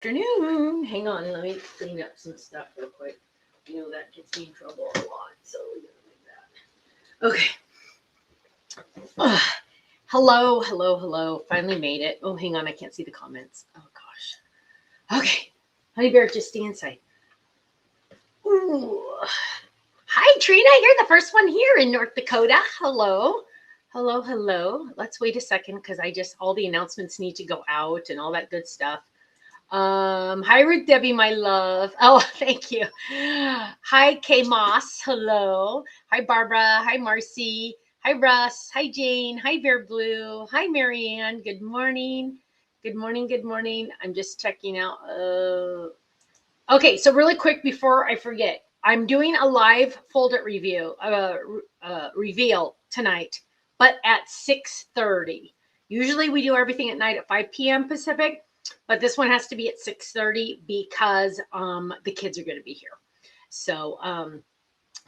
Afternoon. Hang on, let me clean up some stuff real quick. You know that gets me in trouble a lot, so we're gonna do that. Okay. Ugh. Hello. Finally made it. Oh, hang on, I can't see the comments. Oh gosh. Okay. Honey Bear, just stay inside. Ooh. Hi, Trina. You're the first one here in North Dakota. Hello. Let's wait a second because I just all the announcements need to go out and all that good stuff. Hi, Ruth Debbie, my love. Oh, thank you. Hi, Kay Moss. Hello. Hi, Barbara. Hi, Marcy. Hi, Russ. Hi, Jane. Hi, Bear Blue. Hi, Marianne. Good morning. Good morning. I'm just checking out. Okay, so really quick before I forget, I'm doing a live fold-it review, reveal tonight, but at 6:30. Usually we do everything at night at 5 p.m. Pacific, but this one has to be at 6:30 because the kids are going to be here. So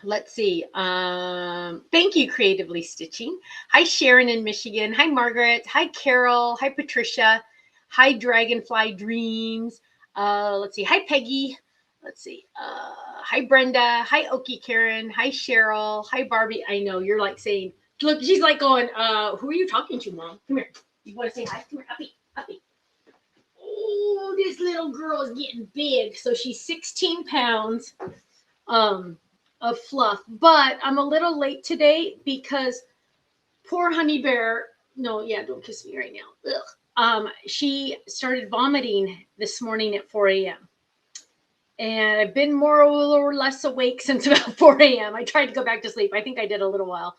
let's see. Thank you, Creatively Stitching. Hi, Sharon in Michigan. Hi, Margaret. Hi, Carol. Hi, Patricia. Hi, Dragonfly Dreams. Let's see. Hi, Peggy. Let's see. Hi, Brenda. Hi, Okie Karen. Hi, Cheryl. Hi, Barbie. I know you're like saying, look, she's like going, who are you talking to, Mom? Come here. You want to say hi? Come here, uppy. Oh, this little girl is getting big. So she's 16 pounds of fluff. But I'm a little late today because poor Honey Bear, no, yeah, don't kiss me right now. Ugh. She started vomiting this morning at 4 a.m. And I've been more or less awake since about 4 a.m. I tried to go back to sleep. I think I did a little while.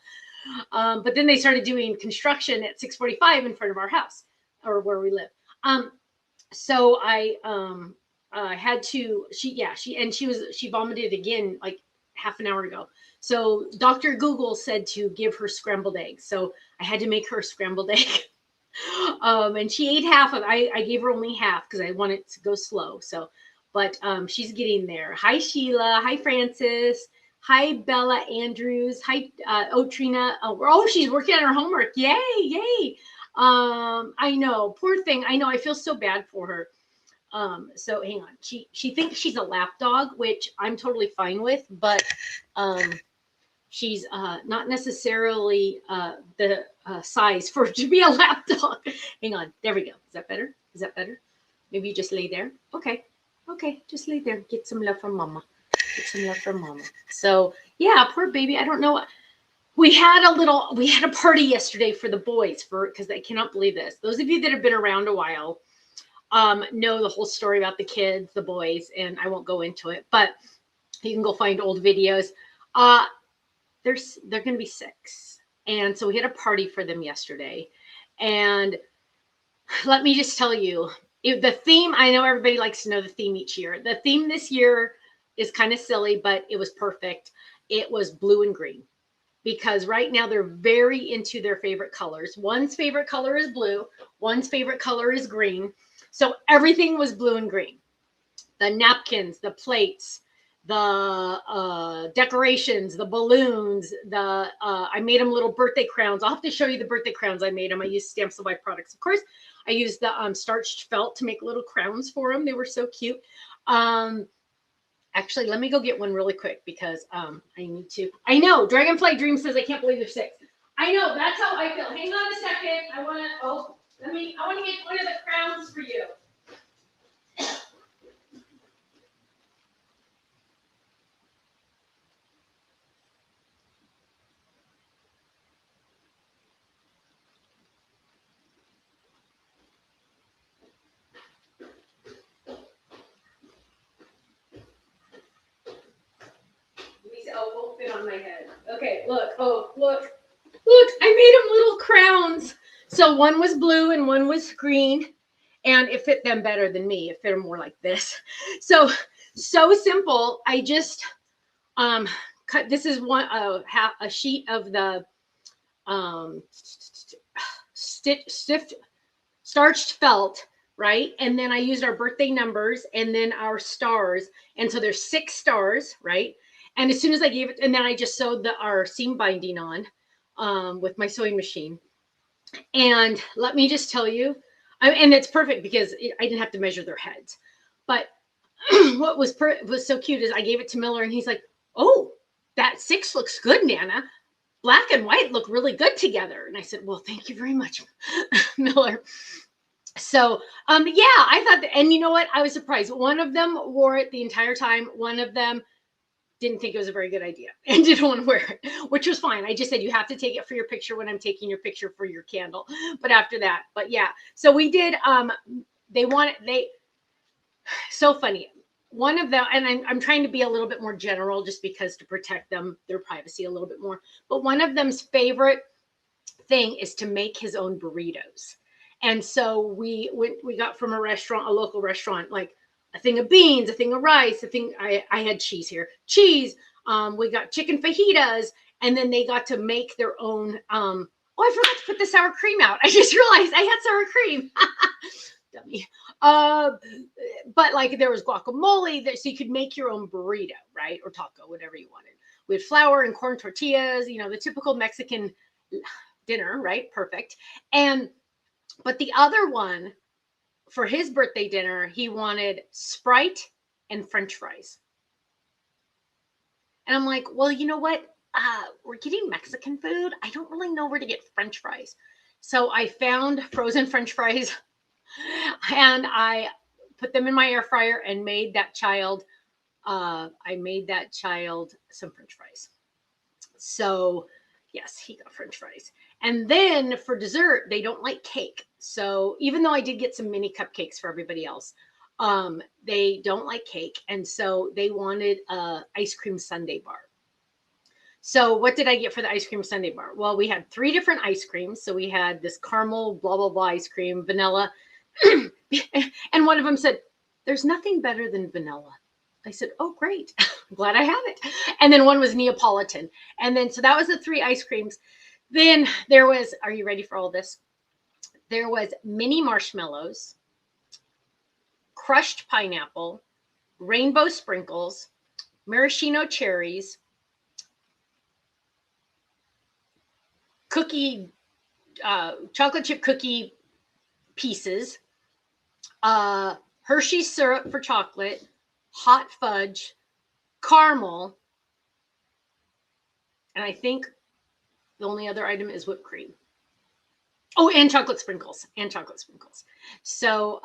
But then they started doing construction at 6:45 in front of our house or where we live. So I had to, she vomited again like half an hour ago. So Dr. Google said to give her scrambled eggs. So I had to make her a scrambled egg. And she ate half of I gave her only half because I wanted to go slow. So, but she's getting there. Hi, Sheila. Hi, Francis. Hi, Bella Andrews. Hi, Trina. Oh, she's working on her homework. Yay. I know. Poor thing. I know. I feel so bad for her. So hang on. She thinks she's a lap dog, which I'm totally fine with, but she's not necessarily the size for to be a lap dog. Hang on. There we go. Is that better? Maybe you just lay there. Okay. Just lay there. Get some love from mama. So yeah, poor baby. I don't know. We had a party yesterday for the boys because I cannot believe this. Those of you that have been around a while know the whole story about the kids, the boys, and I won't go into it, but you can go find old videos. They're going to be 6. And so we had a party for them yesterday. And let me just tell you, the theme, I know everybody likes to know the theme each year. The theme this year is kind of silly, but it was perfect. It was blue and green. Because right now they're very into their favorite colors. One's favorite color is blue, one's favorite color is green. So everything was blue and green. The napkins, the plates, the decorations, the balloons, I made them little birthday crowns. I'll have to show you the birthday crowns I made them. I used Stamps of Life products, of course. I used the starched felt to make little crowns for them. They were so cute. Actually, let me go get one really quick because I need to. I know Dragonfly Dream says I can't believe they're 6. I know that's how I feel. Hang on a second. I want to get one of the crowns for you. Won't fit on my head. Okay, look. Look. I made them little crowns. So one was blue and one was green, and it fit them better than me. It fit them more like this. So simple. I just cut. This is one half a sheet of the stiff starched felt, right? And then I used our birthday numbers and then our stars. And so there's 6 stars, right? And as soon as I gave it, and then I just sewed our seam binding on with my sewing machine. And let me just tell you, and it's perfect because I didn't have to measure their heads. But what was so cute is I gave it to Miller and he's like, "Oh, that 6 looks good, Nana. Black and white look really good together." And I said, "Well, thank you very much, Miller." So, yeah, I thought that, and you know what? I was surprised. One of them wore it the entire time. One of them didn't think it was a very good idea and didn't want to wear it, which was fine. I just said, you have to take it for your picture when I'm taking your picture for your candle. But after that, but yeah, so we did, so funny. One of them, and I'm trying to be a little bit more general just because to protect them, their privacy a little bit more. But one of them's favorite thing is to make his own burritos. And so we got from a local restaurant, like a thing of beans, a thing of rice, I had cheese here, cheese. We got chicken fajitas, and then they got to make their own. Oh, I forgot to put the sour cream out. I just realized I had sour cream. Dummy. But like there was guacamole there, so you could make your own burrito, right? Or taco, whatever you wanted. We had flour and corn tortillas, the typical Mexican dinner, right? Perfect. But the other one, for his birthday dinner, he wanted Sprite and French fries. And I'm like, well, you know what? We're getting Mexican food. I don't really know where to get French fries. So I found frozen French fries and I put them in my air fryer and made that child some French fries. So yes, he got French fries. And then for dessert, they don't like cake. So even though I did get some mini cupcakes for everybody else, they don't like cake. And so they wanted a ice cream sundae bar. So what did I get for the ice cream sundae bar? Well, we had 3 different ice creams. So we had this caramel, blah, blah, blah ice cream, vanilla. And one of them said, "There's nothing better than vanilla." I said, "Oh, great. I'm glad I have it." And then one was Neapolitan. And then, so that was the 3 ice creams. Then there was, are you ready for all this? There was mini marshmallows, crushed pineapple, rainbow sprinkles, maraschino cherries, chocolate chip cookie pieces, Hershey's syrup for chocolate, hot fudge, caramel, and I think the only other item is whipped cream. Oh, and chocolate sprinkles. So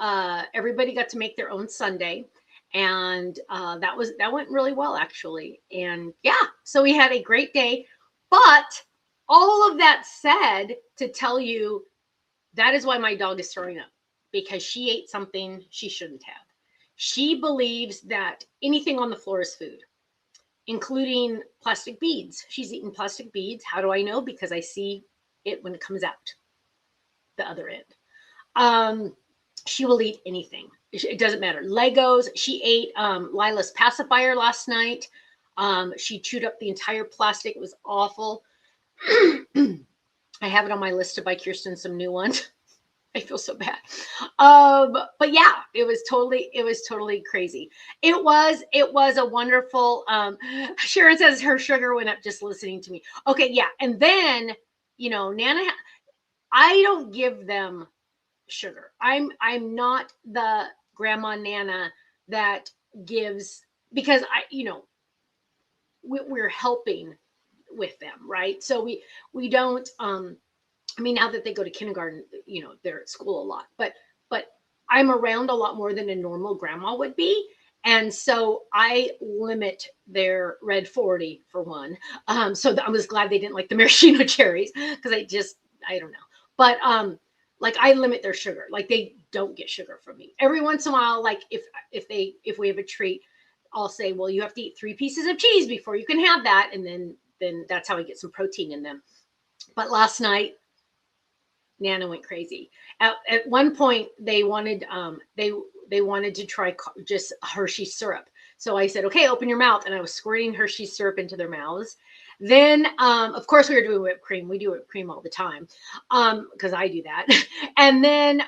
everybody got to make their own sundae, and that went really well actually. And yeah, so we had a great day. But all of that said, to tell you, that is why my dog is throwing up, because she ate something she shouldn't have. She believes that anything on the floor is food, including plastic beads. She's eaten plastic beads. How do I know? Because I see it when it comes out the other end. She will eat anything. It doesn't matter. Legos. She ate Lila's pacifier last night. She chewed up the entire plastic. It was awful. I have it on my list to buy Kirsten some new ones. I feel so bad. But yeah, it was totally crazy. It was a wonderful, Sharon says her sugar went up just listening to me. Okay. Yeah. And then, Nana, I don't give them sugar. I'm not the grandma Nana that gives, because we're helping with them. Right. So we don't, now that they go to kindergarten, they're at school a lot, but I'm around a lot more than a normal grandma would be. And so I limit their red 40 for one. So I was glad they didn't like the maraschino cherries, because I don't know. But like I limit their sugar. Like they don't get sugar from me. Every once in a while, like if we have a treat, I'll say, well, you have to eat 3 pieces of cheese before you can have that. And then that's how I get some protein in them. But last night, Nana went crazy. At one point, they wanted to try just Hershey syrup. So I said, "Okay, open your mouth," and I was squirting Hershey syrup into their mouths. Then, of course, we were doing whipped cream. We do whipped cream all the time, because I do that. And then,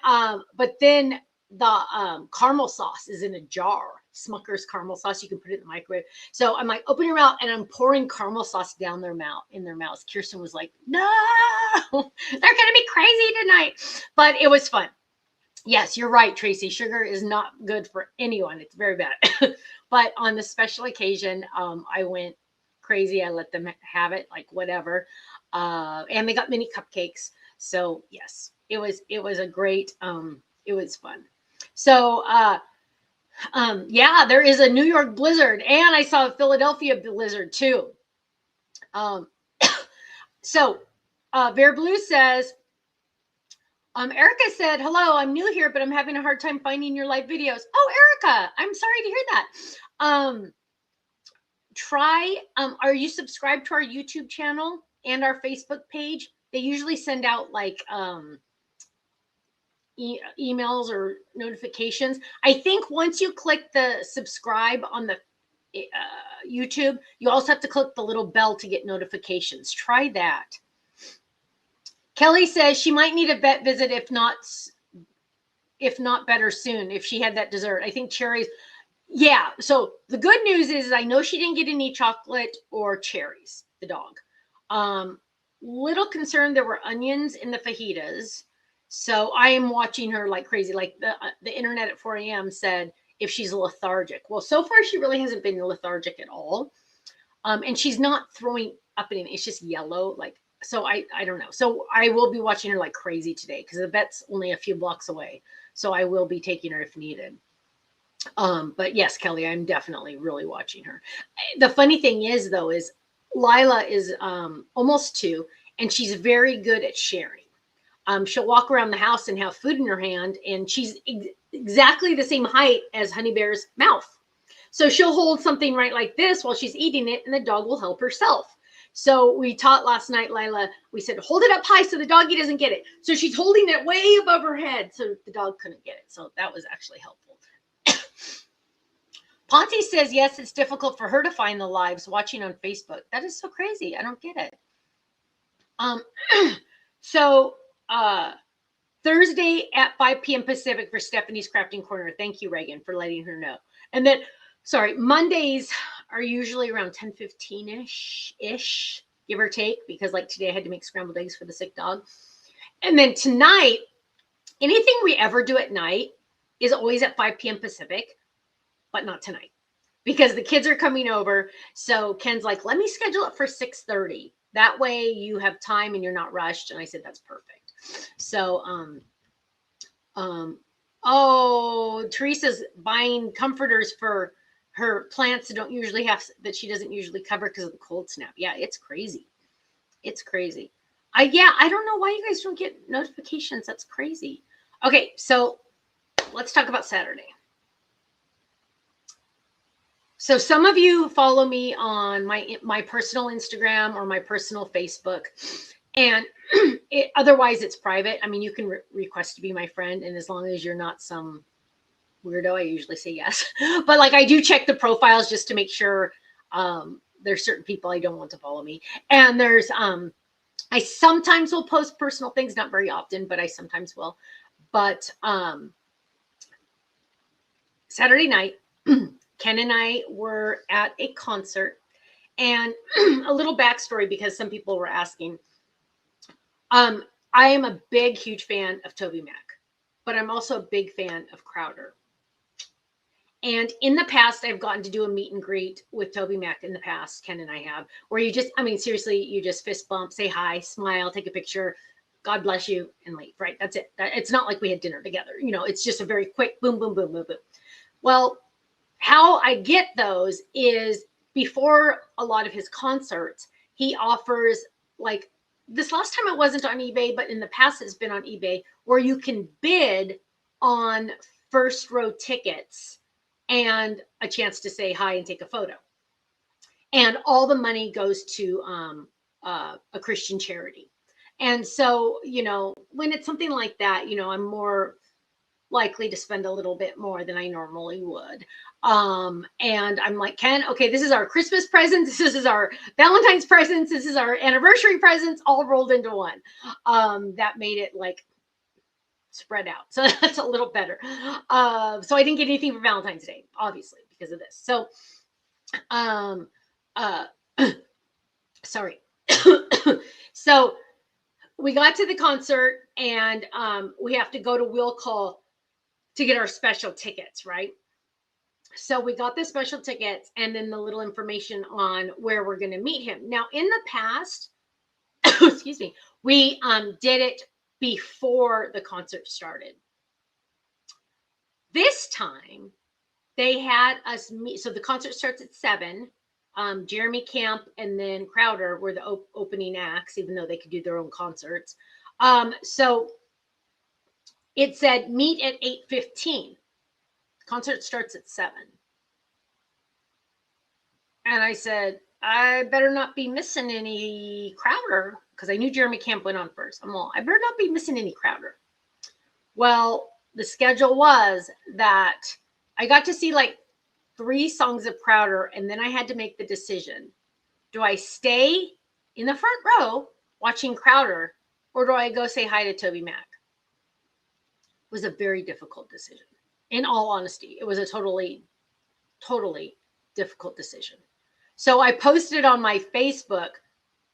but then the caramel sauce is in a jar. Smucker's caramel sauce. You can put it in the microwave. So I'm like, "Open your mouth," and I'm pouring caramel sauce down in their mouths. Kirsten was like, "No, they're gonna be crazy tonight," but it was fun. Yes, you're right, Tracy. Sugar is not good for anyone. It's very bad. But on the special occasion, I went crazy. I let them have it, like whatever. And they got mini cupcakes. So yes, it was a great it was fun. So yeah, there is a New York blizzard, and I saw a Philadelphia blizzard too. Um, so Bear Blue says, Erica said, hello, I'm new here, but I'm having a hard time finding your live videos. Oh, Erica, I'm sorry to hear that. Are you subscribed to our YouTube channel and our Facebook page? They usually send out like emails or notifications. I think once you click the subscribe on the YouTube, you also have to click the little bell to get notifications. Try that. Kelly says she might need a vet visit if not better soon, if she had that dessert. I think cherries. Yeah. So the good news is I know she didn't get any chocolate or cherries, the dog. Little concerned there were onions in the fajitas. So I am watching her like crazy. Like the internet at 4 a.m. said if she's lethargic. Well, so far she really hasn't been lethargic at all. And she's not throwing up anything. It's just yellow. Like, so I don't know. So I will be watching her like crazy today because the vet's only a few blocks away. So I will be taking her if needed. But yes, Kelly, I'm definitely really watching her. The funny thing is though, is Lila is almost 2 and she's very good at sharing. She'll walk around the house and have food in her hand, and she's exactly the same height as Honey Bear's mouth. So she'll hold something right like this while she's eating it, and the dog will help herself. So we taught last night, Lila, we said, hold it up high so the doggy doesn't get it. So she's holding it way above her head so the dog couldn't get it. So that was actually helpful. Ponty says, yes, it's difficult for her to find the lives watching on Facebook. That is so crazy. I don't get it. So Thursday at 5 p.m. Pacific for Stephanie's Crafting Corner. Thank you, Reagan, for letting her know. And then, sorry, Mondays are usually around 10:15-ish, give or take, because like today I had to make scrambled eggs for the sick dog. And then tonight, anything we ever do at night is always at 5 p.m. Pacific, but not tonight because the kids are coming over. So Ken's like, let me schedule it for 6:30. That way you have time and you're not rushed. And I said, that's perfect. So, oh, Teresa's buying comforters for her plants that don't usually have, that she doesn't usually cover because of the cold snap. Yeah, it's crazy. It's crazy. I don't know why you guys don't get notifications. That's crazy. Okay, so let's talk about Saturday. So some of you follow me on my personal Instagram or my personal Facebook, and otherwise it's private. I mean, you can request to be my friend, and as long as you're not some weirdo, I usually say yes. But like I do check the profiles just to make sure there's certain people I don't want to follow me. And there's I sometimes will post personal things, not very often, but I sometimes will. But Saturday night, Ken and I were at a concert, and a little backstory because some people were asking. I am a big, huge fan of Toby Mac, but I'm also a big fan of Crowder. And in the past, I've gotten to do a meet and greet with Toby Mac in the past, Ken and I have, where you just, I mean, seriously, you just fist bump, say hi, smile, take a picture, God bless you, and leave, right? That's it. It's not like we had dinner together. You know, it's just a very quick boom, boom, boom, boom, boom. Well, how I get those is before a lot of his concerts, he offers, like, this last time it wasn't on eBay, but in the past it's been on eBay, where you can bid on first row tickets and a chance to say hi and take a photo. And all the money goes to a Christian charity. And so, you know, when it's something like that, you know, I'm more likely to spend a little bit more than I normally would. And I'm like, Ken, okay, this is our Christmas presents. This is our Valentine's presents. This is our anniversary presents all rolled into one. That made it like spread out. So that's a little better. So I didn't get anything for Valentine's Day, obviously, because of this. So, sorry. So we got to the concert, and we have to go to Will Call to get our special tickets, right? So we got the special tickets and then the little information on where we're going to meet him. Now, in the past, excuse me, we did it before the concert started. This time, they had us meet. So the concert starts at 7. Jeremy Camp and then Crowder were the opening acts, even though they could do their own concerts. So it said meet at 8:15. Concert starts at 7. And I said, I better not be missing any Crowder, because I knew Jeremy Camp went on first. I better not be missing any Crowder. Well, the schedule was that I got to see like 3 songs of Crowder, and then I had to make the decision. Do I stay in the front row watching Crowder, or do I go say hi to Toby Mac? It was a very difficult decision. In all honesty, it was a totally difficult decision. So I posted on my Facebook,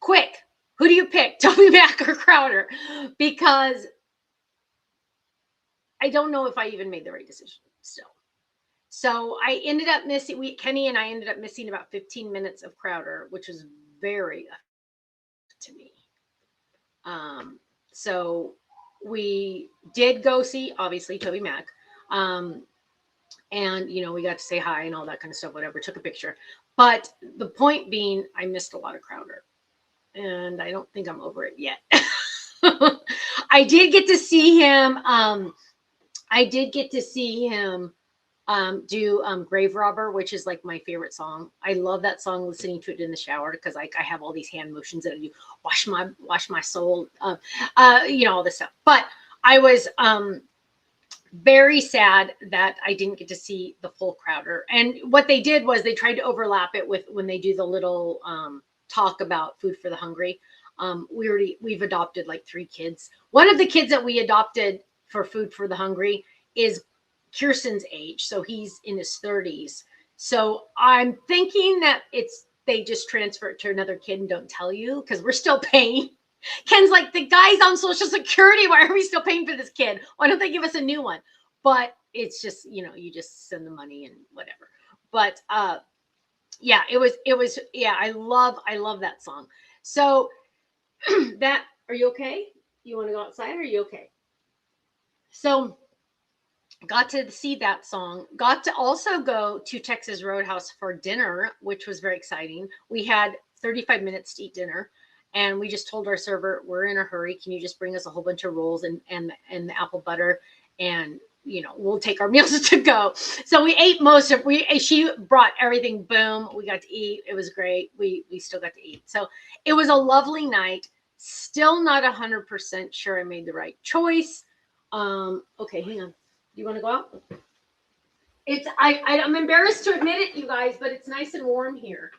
quick, who do you pick, Toby Mac or Crowder? Because I don't know if I even made the right decision still. So I ended up missing, Kenny and I ended up missing about 15 minutes of Crowder, which was very to me. So we did go see, obviously, Toby Mac. And, we got to say hi and all that kind of stuff, whatever, took a picture. But the point being, I missed a lot of Crowder. And I don't think I'm over it yet. I did get to see him. Do Grave Robber, which is like my favorite song. I love that song, listening to it in the shower, because I have all these hand motions that I do, wash my soul, all this stuff. But I was very sad that I didn't get to see the full Crowder. And what they did was they tried to overlap it with when they do the little talk about Food for the Hungry. We've adopted like 3 kids. One of the kids that we adopted for Food for the Hungry is Kirsten's age, so he's in his 30s. So I'm thinking that they just transfer it to another kid and don't tell you, because we're still paying. Ken's like, the guy's on Social Security. Why are we still paying for this kid? Why don't they give us a new one? But it's just, you just send the money and whatever. But yeah, it was yeah, I love that song. So are you okay? You want to go outside, or are you okay? So got to see that song. Got to also go to Texas Roadhouse for dinner, which was very exciting. We had 35 minutes to eat dinner, and we just told our server, we're in a hurry. Can you just bring us a whole bunch of rolls and the apple butter, and we'll take our meals to go. So we ate she brought everything. Boom, we got to eat. It was great. We still got to eat. So it was a lovely night. Still not 100% sure I made the right choice. Okay, hang on. Do you want to go out? I'm embarrassed to admit it, you guys, but it's nice and warm here.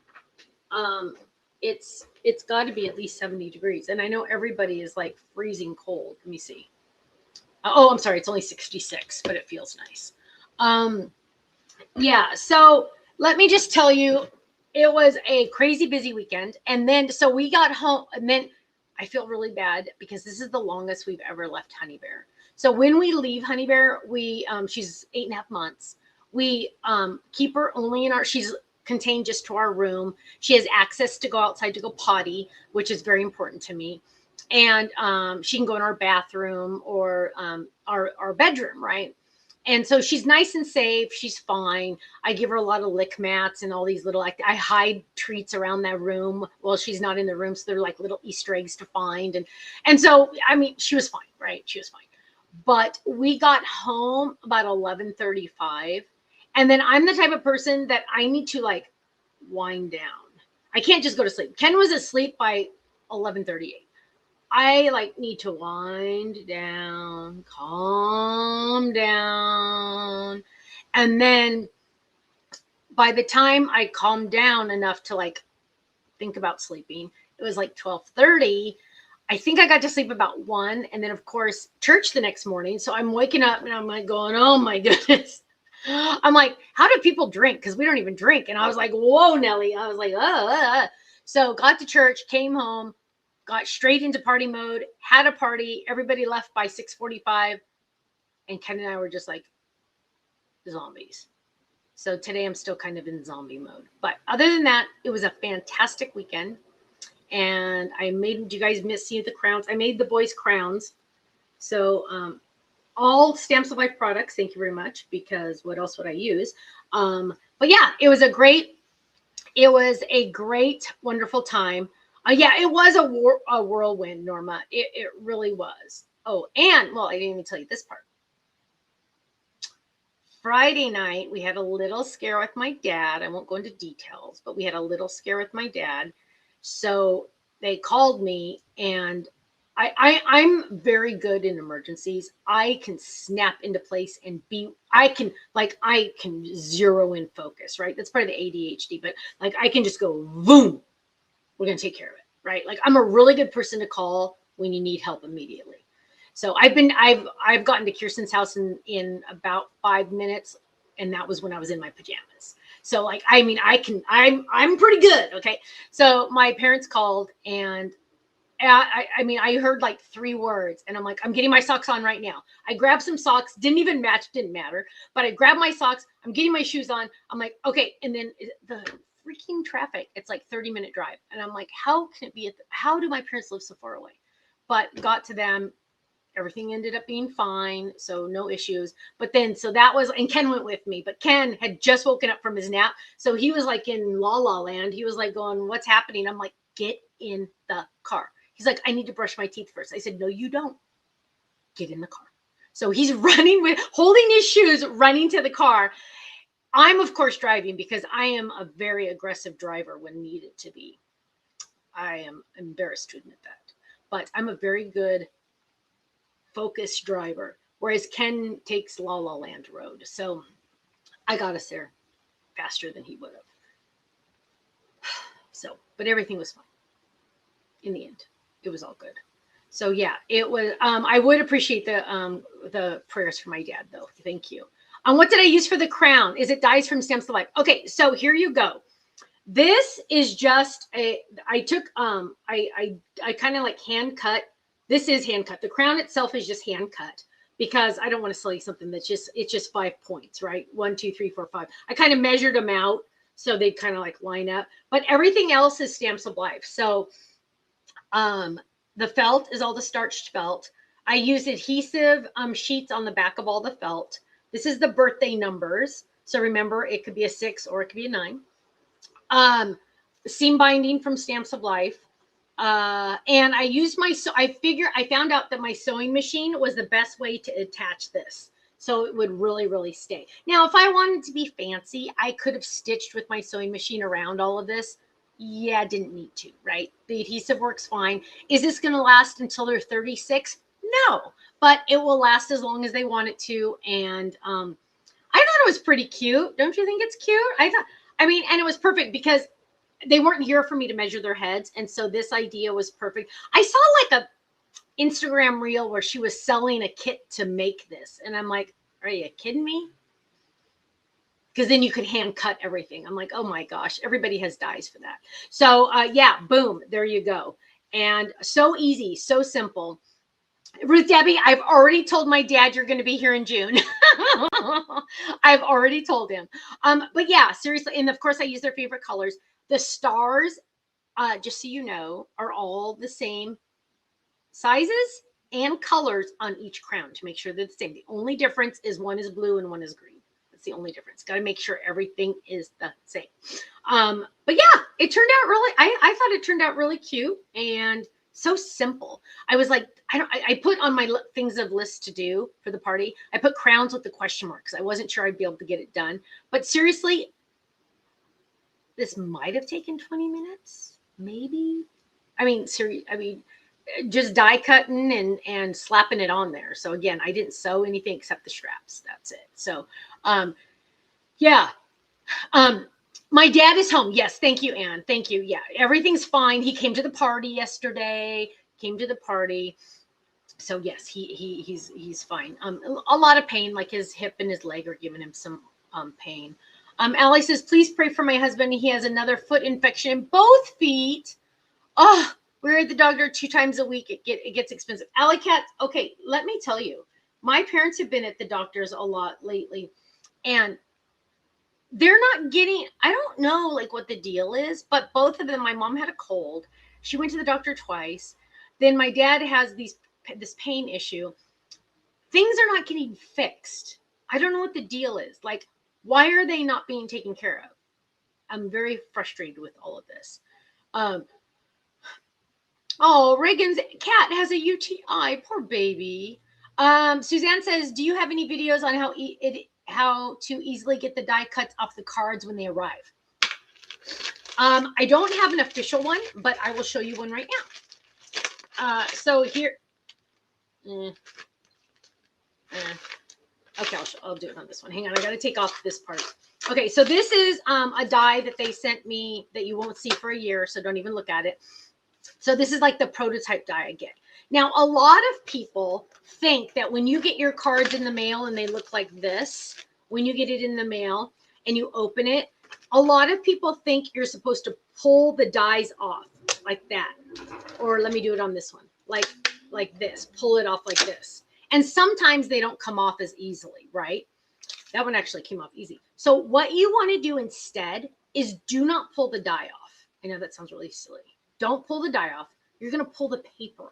It's got to be at least 70 degrees, and I know everybody is like freezing cold. Let me see. Oh, I'm sorry, it's only 66, but it feels nice. Yeah, so let me just tell you, it was a crazy busy weekend, and then so we got home, and then I feel really bad because this is the longest we've ever left Honey Bear. So when we leave Honey Bear, she's 8.5 months. We keep her only she's contained just to our room. She has access to go outside to go potty, which is very important to me. And she can go in our bathroom or our bedroom, right? And so she's nice and safe. She's fine. I give her a lot of lick mats and all these little, I hide treats around that room while she's not in the room. So they're like little Easter eggs to find. And so, I mean, she was fine, right? She was fine. But we got home about 11:35. And then I'm the type of person that I need to like wind down. I can't just go to sleep. Ken was asleep by 11:38. I like need to wind down, calm down. And then by the time I calmed down enough to like think about sleeping, it was like 12:30. I think I got to sleep about 1. And then of course, church the next morning. So I'm waking up and I'm like going, oh my goodness. I'm like, how do people drink? Because we don't even drink. And I was like, whoa, Nelly. I was like, So got to church, came home, got straight into party mode, had a party. Everybody left by 6:45. And Ken and I were just like, zombies. So today I'm still kind of in zombie mode. But other than that, it was a fantastic weekend. And I made, do you guys see the crowns? I made the boys crowns. So all Stamps of Life products, thank you very much, because what else would I use? But yeah, it was a great, wonderful time. Yeah, it was a whirlwind, Norma. It really was. Oh, and well, I didn't even tell you this part. Friday night, we had a little scare with my dad. I won't go into details, but we had a little scare with my dad. So they called me, and I'm very good in emergencies. I can snap into place and I can zero in focus, right? That's part of the ADHD, but like I can just go, boom, we're going to take care of it, right? Like I'm a really good person to call when you need help immediately. So I've gotten to Kirsten's house in about 5 minutes, and that was when I was in my pajamas. So like, I mean, I'm pretty good. Okay. So my parents called, and I heard like 3 words, and I'm like, I'm getting my socks on right now. I grabbed some socks, didn't even match, didn't matter, but I grabbed my socks. I'm getting my shoes on. I'm like, okay. And then the freaking traffic, it's like 30-minute drive. And I'm like, how can it be? How do my parents live so far away? But got to them. Everything ended up being fine, so no issues. But then, so that was, and Ken went with me, but Ken had just woken up from his nap. So he was like in la la land. He was like going, what's happening? I'm like, get in the car. He's like, I need to brush my teeth first. I said, no, you don't. Get in the car. So he's holding his shoes, running to the car. I'm, of course, driving because I am a very aggressive driver when needed to be. I am embarrassed to admit that. But I'm a very good focused driver, whereas Ken takes La La Land Road. So I got us there faster than he would have. So, but everything was fine. In the end, it was all good. So yeah, it was. I would appreciate the prayers for my dad, though. Thank you. What did I use for the crown? Is it dies from Stamps of Life? Okay, so here you go. This is just I took I kind of like hand cut. This is hand cut. The crown itself is just hand cut because I don't want to sell you something that's it's just 5 points, right? 1, 2, 3, 4, 5. I kind of measured them out so they kind of like line up, but everything else is Stamps of Life. So the felt is all the starched felt. I used adhesive sheets on the back of all the felt. This is the birthday numbers. So remember, it could be a 6 or it could be a 9. Seam binding from Stamps of Life. And I used I found out that my sewing machine was the best way to attach this. So it would really, really stay. Now, if I wanted to be fancy, I could have stitched with my sewing machine around all of this. Yeah, didn't need to, right? The adhesive works fine. Is this going to last until they're 36? No, but it will last as long as they want it to. And I thought it was pretty cute. Don't you think it's cute? And it was perfect because they weren't here for me to measure their heads. And so this idea was perfect. I saw like a Instagram reel where she was selling a kit to make this. And I'm like, are you kidding me? Because then you could hand cut everything. I'm like, oh my gosh, everybody has dies for that. So yeah, boom, there you go. And so easy, so simple. Ruth Debbie, I've already told my dad you're going to be here in June. I've already told him. But yeah, seriously. And of course I use their favorite colors. The stars, just so you know, are all the same sizes and colors on each crown to make sure they're the same. The only difference is one is blue and one is green. That's the only difference. Got to make sure everything is the same. But yeah, it turned out really, I thought it turned out really cute and so simple. I was like, I put on my things of list to do for the party. I put crowns with the question mark because I wasn't sure I'd be able to get it done. But seriously, this might have taken 20 minutes, maybe. Just die cutting and slapping it on there. So again, I didn't sew anything except the straps. That's it. So, yeah. My dad is home. Yes. Thank you, Anne. Thank you. Yeah. Everything's fine. He came to the party yesterday, So yes, he's fine. A lot of pain, like his hip and his leg are giving him some, pain. Allie says, please pray for my husband. He has another foot infection in both feet. Oh, we're at the doctor 2 times a week. It gets expensive. Alley Cat, okay, let me tell you, my parents have been at the doctors a lot lately. And they're not getting, I don't know like what the deal is, but both of them, my mom had a cold. She went to the doctor twice. Then my dad has this pain issue. Things are not getting fixed. I don't know what the deal is. Like, why are they not being taken care of? I'm very frustrated with all of this. Oh, Reagan's cat has a UTI. Poor baby. Suzanne says, do you have any videos on how to easily get the die cuts off the cards when they arrive? I don't have an official one, but I will show you one right now. So here. Okay, I'll do it on this one. Hang on, I got to take off this part. Okay, so this is a die that they sent me that you won't see for a year, so don't even look at it. So this is like the prototype die I get. Now, a lot of people think that when you get your cards in the mail and they look like this, when you get it in the mail and you open it, a lot of people think you're supposed to pull the dies off like that. Or let me do it on this one, like this, pull it off like this. And sometimes they don't come off as easily, right? That one actually came off easy. So what you want to do instead is do not pull the die off. I know that sounds really silly. Don't pull the die off. You're going to pull the paper off.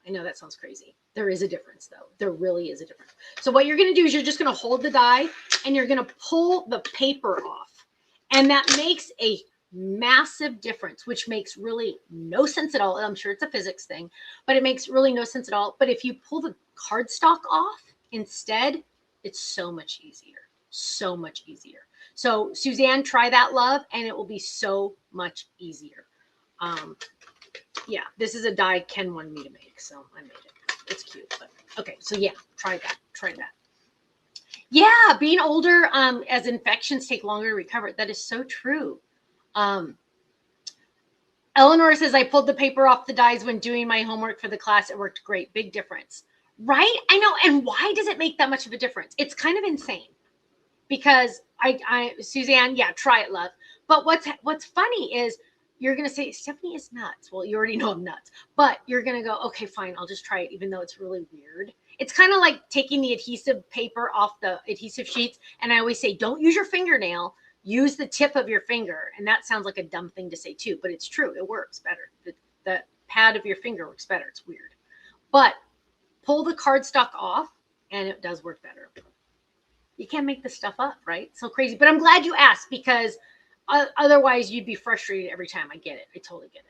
I know that sounds crazy. There is a difference, though. There really is a difference. So what you're going to do is you're just going to hold the die and you're going to pull the paper off. And that makes a massive difference, which makes really no sense at all. I'm sure it's a physics thing, but it makes really no sense at all. But if you pull the cardstock off instead, it's so much easier. So much easier. So Suzanne, try that, love, and it will be so much easier. Yeah, this is a die Ken wanted me to make, so I made it. It's cute, but okay. So yeah, try that. Try that. Yeah, being older, as infections take longer to recover. That is so true. Eleanor says, I pulled the paper off the dies when doing my homework for the class. It worked great. Big difference. Right? I know. And why does it make that much of a difference? It's kind of insane. Because Suzanne, yeah, try it, love. But what's funny is you're going to say, Stephanie is nuts. Well, you already know I'm nuts. But you're going to go, okay, fine, I'll just try it, even though it's really weird. It's kind of like taking the adhesive paper off the adhesive sheets. And I always say, don't use your fingernail. Use the tip of your finger. And that sounds like a dumb thing to say, too. But it's true. It works better. The pad of your finger works better. It's weird. But pull the cardstock off, and it does work better. You can't make this stuff up, right? So crazy. But I'm glad you asked, because otherwise you'd be frustrated every time. I get it. I totally get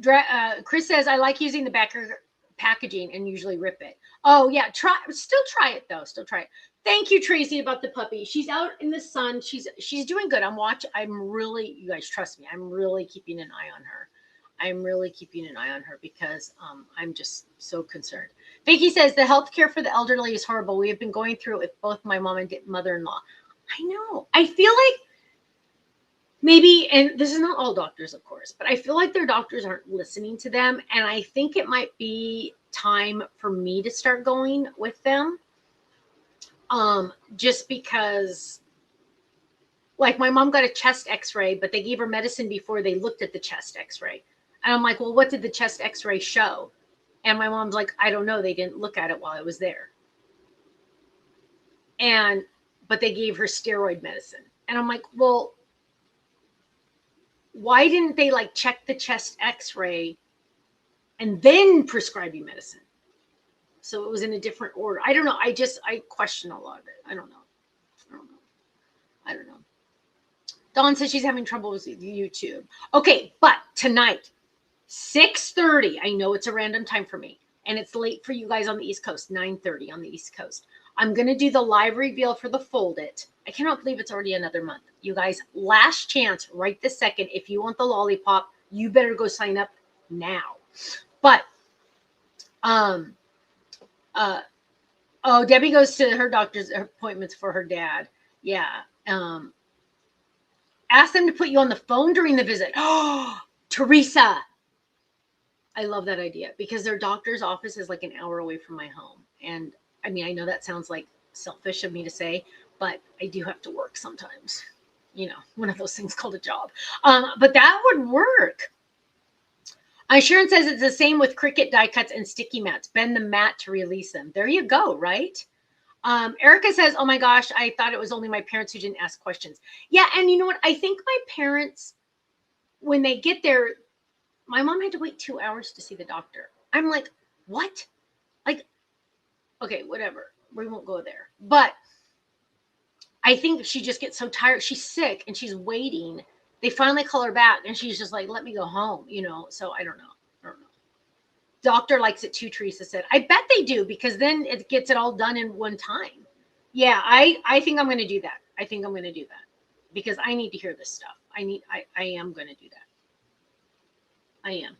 it. Chris says, I like using the backer packaging and usually rip it. Oh yeah, still try it though. Still try it. Thank you, Tracy, about the puppy. She's out in the sun. She's doing good. I'm really, you guys trust me, I'm really keeping an eye on her. I'm really keeping an eye on her because I'm just so concerned. Vicky says, the healthcare for the elderly is horrible. We have been going through it with both my mom and mother-in-law. I know. I feel like maybe, and this is not all doctors, of course, but I feel like their doctors aren't listening to them. And I think it might be time for me to start going with them. Just because, like, my mom got a chest x-ray, but they gave her medicine before they looked at the chest x-ray. And I'm like, well, what did the chest x-ray show? And my mom's like, I don't know. They didn't look at it while I was there. But they gave her steroid medicine. And I'm like, well, why didn't they like check the chest x-ray and then prescribe you medicine? So it was in a different order. I don't know. I question a lot of it. I don't know. Dawn says she's having trouble with YouTube. Okay, but tonight, 6:30. I know it's a random time for me, and it's late for you guys on the East Coast, 9:30 on the East Coast. I'm going to do the live reveal for the Fold It. I cannot believe it's already another month. You guys, last chance right this second. If you want the lollipop, you better go sign up now. But, Debbie goes to her doctor's appointments for her dad. Yeah. Ask them to put you on the phone during the visit. Oh, Teresa. I love that idea because their doctor's office is like an hour away from my home. And I mean, I know that sounds like selfish of me to say, but I do have to work sometimes. You know, one of those things called a job. But that would work. Sharon says it's the same with Cricut die cuts and sticky mats. Bend the mat to release them. There you go, right? Erica says, oh my gosh, I thought it was only my parents who didn't ask questions. Yeah, and you know what? I think my parents, when they get there, my mom had to wait 2 hours to see the doctor. I'm like, what? Like, okay, whatever. We won't go there. But I think she just gets so tired. She's sick and she's waiting. They finally call her back and she's just like, let me go home, you know? So I don't know. Doctor likes it too, Teresa said. I bet they do, because then it gets it all done in one time. Yeah, I think I'm going to do that. I think I'm going to do that because I need to hear this stuff. I am going to do that. I am.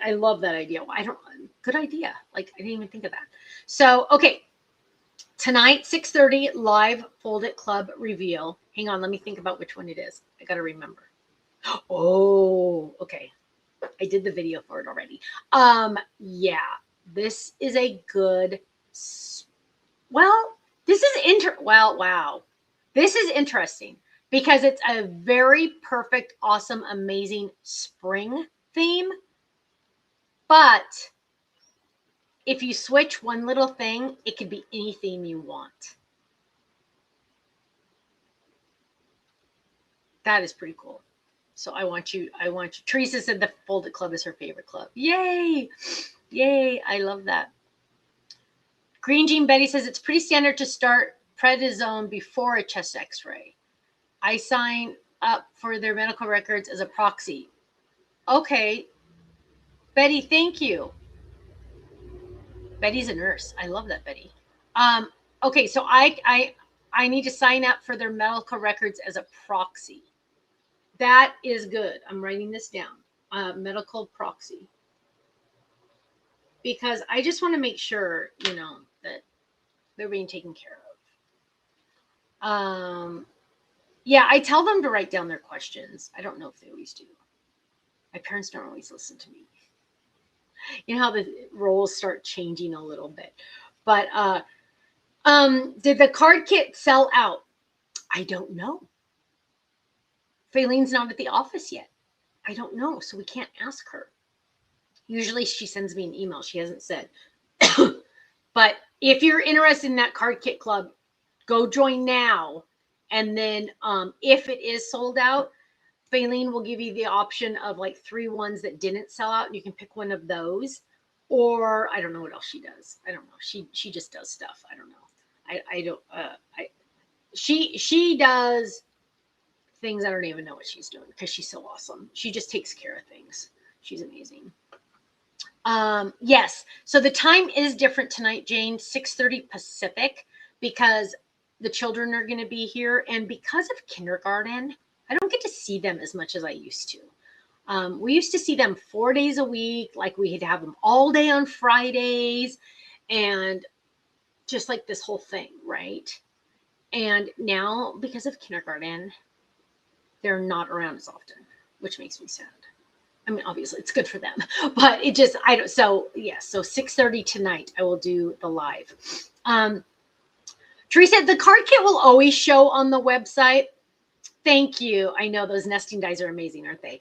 I love that idea. Good idea. Like, I didn't even think of that. So, okay. Tonight, 6:30, live Fold It Club reveal. Hang on, let me think about which one it is. I got to remember. Oh, okay. I did the video for it already. Yeah, this is a good, wow. This is interesting because it's a very perfect, awesome, amazing spring theme. But if you switch one little thing, it could be any theme you want. That is pretty cool. So I want you. Teresa said the Fold It Club is her favorite club. Yay. Yay. I love that. Green Jean Betty says it's pretty standard to start prednisone before a chest x-ray. I sign up for their medical records as a proxy. Okay. Betty, thank you. Betty's a nurse. I love that, Betty. Okay, so I need to sign up for their medical records as a proxy. That is good. I'm writing this down. Medical proxy. Because I just want to make sure, you know, that they're being taken care of. Yeah, I tell them to write down their questions. I don't know if they always do. My parents don't always listen to me. You know how the roles start changing a little bit. But did the card kit sell out? I don't know. Faylene's not at the office yet. I don't know, so we can't ask her. Usually she sends me an email. She hasn't said. But if you're interested in that card kit club, go join now. And then if it is sold out, Faylene will give you the option of like 3 ones that didn't sell out. And you can pick one of those. Or I don't know what else she does. I don't know. She just does stuff. I don't know. She does things I don't even know what she's doing because she's so awesome. She just takes care of things. She's amazing. Yes. So the time is different tonight, Jane, 6:30 Pacific, because the children are going to be here. And because of kindergarten, I don't get to see them as much as I used to. We used to see them 4 days a week. Like we had to have them all day on Fridays and just like this whole thing. Right. And now because of kindergarten, they're not around as often, which makes me sad. I mean, obviously it's good for them, but it just, I don't, so yes. So 6:30 tonight, I will do the live. Teresa, the card kit will always show on the website. Thank you. I know those nesting dies are amazing, aren't they?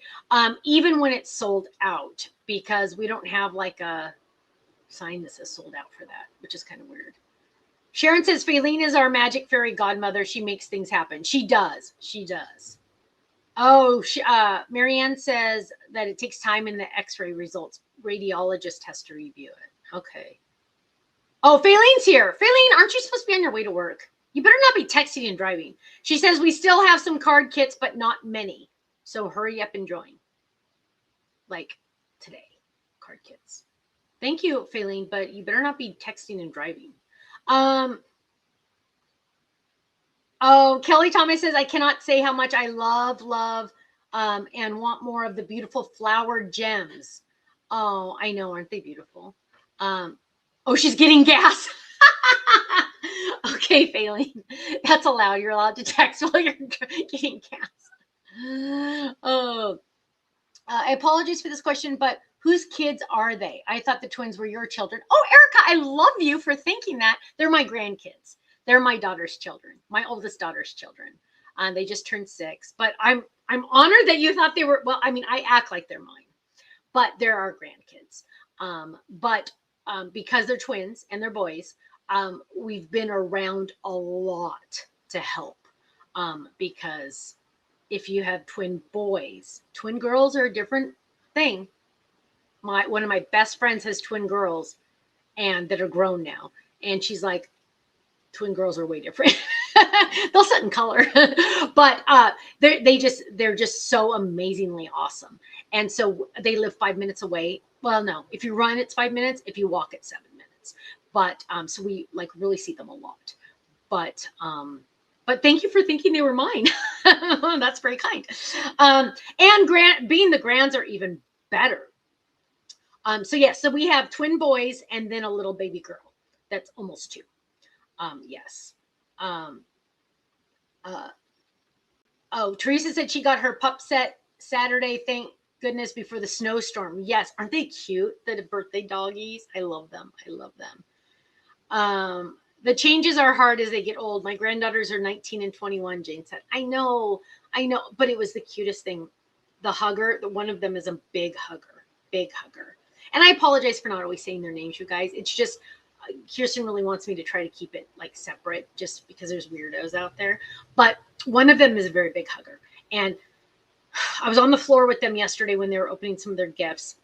Even when it's sold out, because we don't have like a sign that says sold out for that, which is kind of weird. Sharon says, Faylene is our magic fairy godmother. She makes things happen. She does. She does. Oh, Marianne says that it takes time in the x-ray results. Radiologist has to review it. Okay. Oh, Faylene's here. Faylene, aren't you supposed to be on your way to work? You better not be texting and driving. She says we still have some card kits, but not many. So hurry up and join. Like today, card kits. Thank you, Faylene, but you better not be texting and driving. Oh, Kelly Thomas says, I cannot say how much I love, and want more of the beautiful flower gems. Oh, I know. Aren't they beautiful? Oh, she's getting gas. Okay, Faylene. That's allowed. You're allowed to text while you're getting gas. Oh, I apologize for this question, but whose kids are they? I thought the twins were your children. Oh, Erica, I love you for thinking that. They're my grandkids. They're my daughter's children, my oldest daughter's children. They just turned 6, but I'm honored that you thought they were, well, I mean, I act like they're mine, but there are grandkids. But because they're twins and they're boys, we've been around a lot to help. Because if you have twin boys, twin girls are a different thing. One of my best friends has twin girls and that are grown now. And she's like, twin girls are way different. They'll set in color, but they're just so amazingly awesome. And so they live 5 minutes away. Well, no, if you run, it's 5 minutes. If you walk, it's 7 minutes. But so we like really see them a lot. But thank you for thinking they were mine. That's very kind. And being the grands are even better. So yes, so we have twin boys and then a little baby girl that's almost 2. Yes. Teresa said she got her pup set Saturday. Thank goodness before the snowstorm. Yes. Aren't they cute? The birthday doggies. I love them. I love them. The changes are hard as they get old. My granddaughters are 19 and 21, Jane said. I know, but it was the cutest thing. The hugger, one of them is a big hugger. And I apologize for not always saying their names, you guys. It's just, Kirsten really wants me to try to keep it like separate just because there's weirdos out there. But one of them is a very big hugger. And I was on the floor with them yesterday when they were opening some of their gifts.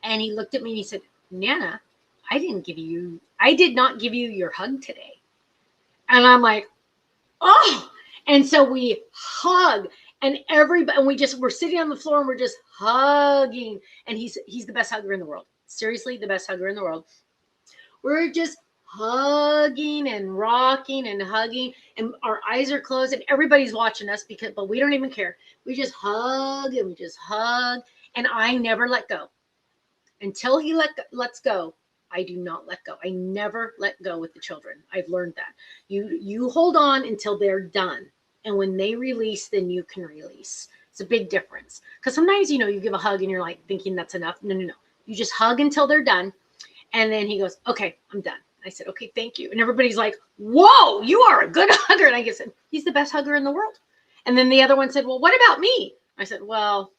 And he looked at me and he said, Nana, I did not give you your hug today. And I'm like, oh. And so we hug and we're sitting on the floor and we're just hugging. And he's the best hugger in the world. Seriously, the best hugger in the world. We're just hugging and rocking and hugging, and our eyes are closed, and everybody's watching us but we don't even care. We just hug and we just hug, and I never let go until he lets go. I do not let go. I never let go with the children. I've learned that you hold on until they're done, and when they release, then you can release. It's a big difference because sometimes you give a hug and you're like thinking that's enough. No. You just hug until they're done. And then he goes, okay, I'm done. I said, okay, thank you. And everybody's like, whoa, you are a good hugger. And I said, he's the best hugger in the world. And then the other one said, well, what about me? I said, well,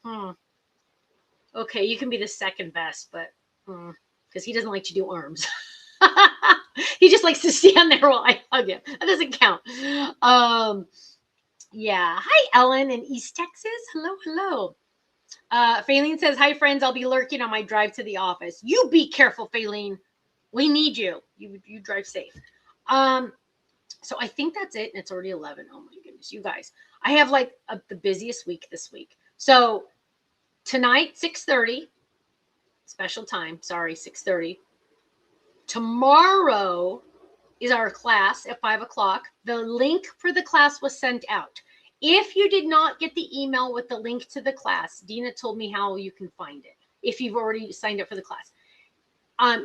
okay, you can be the second best, but because he doesn't like to do arms. He just likes to stand there while I hug him. That doesn't count. Yeah. Hi, Ellen in East Texas. Hello. Faylene says, hi, friends. I'll be lurking on my drive to the office. You be careful, Faylene. We need you. You drive safe. So I think that's it. And it's already 11. Oh, my goodness. You guys. I have like the busiest week this week. So tonight, 6:30. Special time. Sorry, 6:30. Tomorrow is our class at 5 o'clock. The link for the class was sent out. If you did not get the email with the link to the class, Dina told me how you can find it if you've already signed up for the class.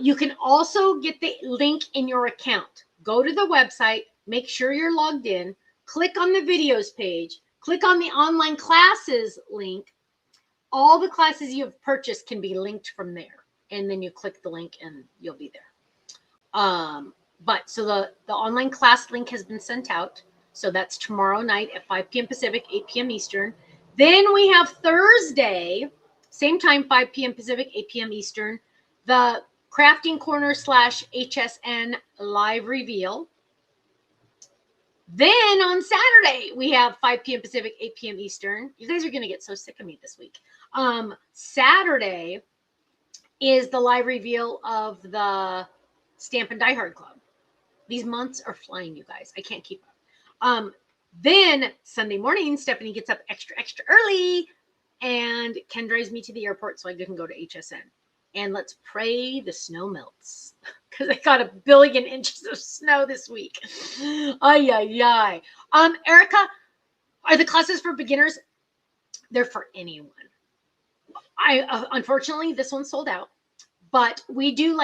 You can also get the link in your account. Go to the website, make sure you're logged in, click on the videos page, click on the online classes link. All the classes you have purchased can be linked from there. And then you click the link and you'll be there. So the online class link has been sent out. So that's tomorrow night at 5 p.m. Pacific, 8 p.m. Eastern. Then we have Thursday, same time, 5 p.m. Pacific, 8 p.m. Eastern, the Crafting Corner / HSN live reveal. Then on Saturday, we have 5 p.m. Pacific, 8 p.m. Eastern. You guys are going to get so sick of me this week. Saturday is the live reveal of the Stamp and Die Hard Club. These months are flying, you guys. I can't keep up. Then Sunday morning, Stephanie gets up extra early and Ken drives me to the airport so I can go to HSN. And let's pray the snow melts because I got 1 billion inches of snow this week. Ay. Erica, are the classes for beginners? They're for anyone. Unfortunately, this one's sold out, but we do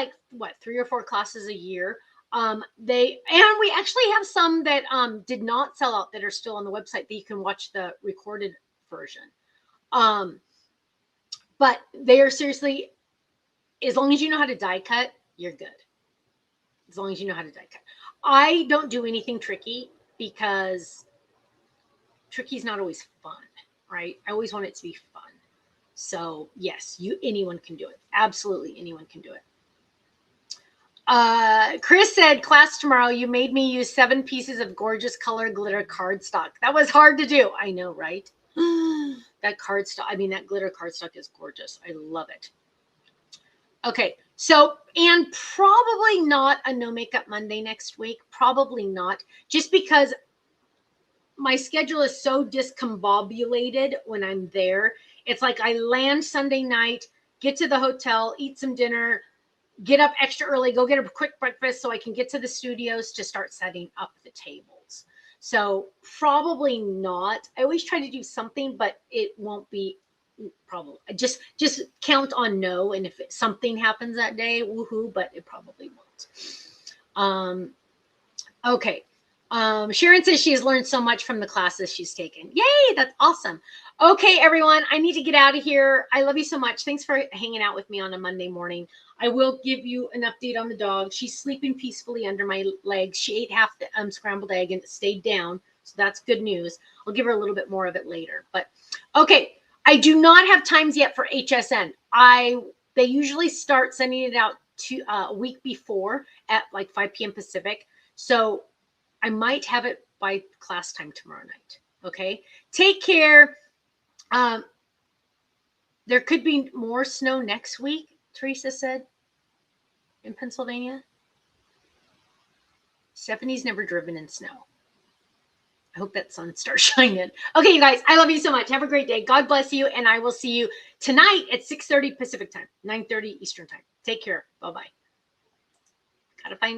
3 or 4 classes a year. We actually have some that did not sell out that are still on the website that you can watch the recorded version. But they are seriously, as long as you know how to die cut, you're good. As long as you know how to die cut. I don't do anything tricky because tricky is not always fun, right? I always want it to be fun. So yes, anyone can do it. Absolutely anyone can do it. Chris said, class tomorrow, you made me use 7 pieces of gorgeous color glitter cardstock. That was hard to do. I know, right? That cardstock, I mean, that glitter cardstock is gorgeous. I love it. Okay, so, and probably not a no makeup Monday next week. Probably not, just because my schedule is so discombobulated when I'm there. It's like I land Sunday night, get to the hotel, eat some dinner, get up extra early, go get a quick breakfast so I can get to the studios to start setting up the tables. So probably not. I always try to do something, but it won't be probably. Just count on no. And if something happens that day, woohoo, but it probably won't. Okay. Sharon says she has learned so much from the classes she's taken. Yay, that's awesome. Okay, everyone, I need to get out of here. I love you so much. Thanks for hanging out with me on a Monday morning. I will give you an update on the dog. She's sleeping peacefully under my legs. She ate half the scrambled egg and it stayed down. So that's good news. I'll give her a little bit more of it later. But okay, I do not have times yet for HSN. They usually start sending it out to a week before at like 5 p.m. Pacific. So I might have it by class time tomorrow night. Okay. Take care. There could be more snow next week, Teresa said, in Pennsylvania. Stephanie's never driven in snow. I hope that sun starts shining. Okay, you guys, I love you so much. Have a great day. God bless you. And I will see you tonight at 6:30 Pacific time, 9:30 Eastern time. Take care. Bye-bye. Gotta find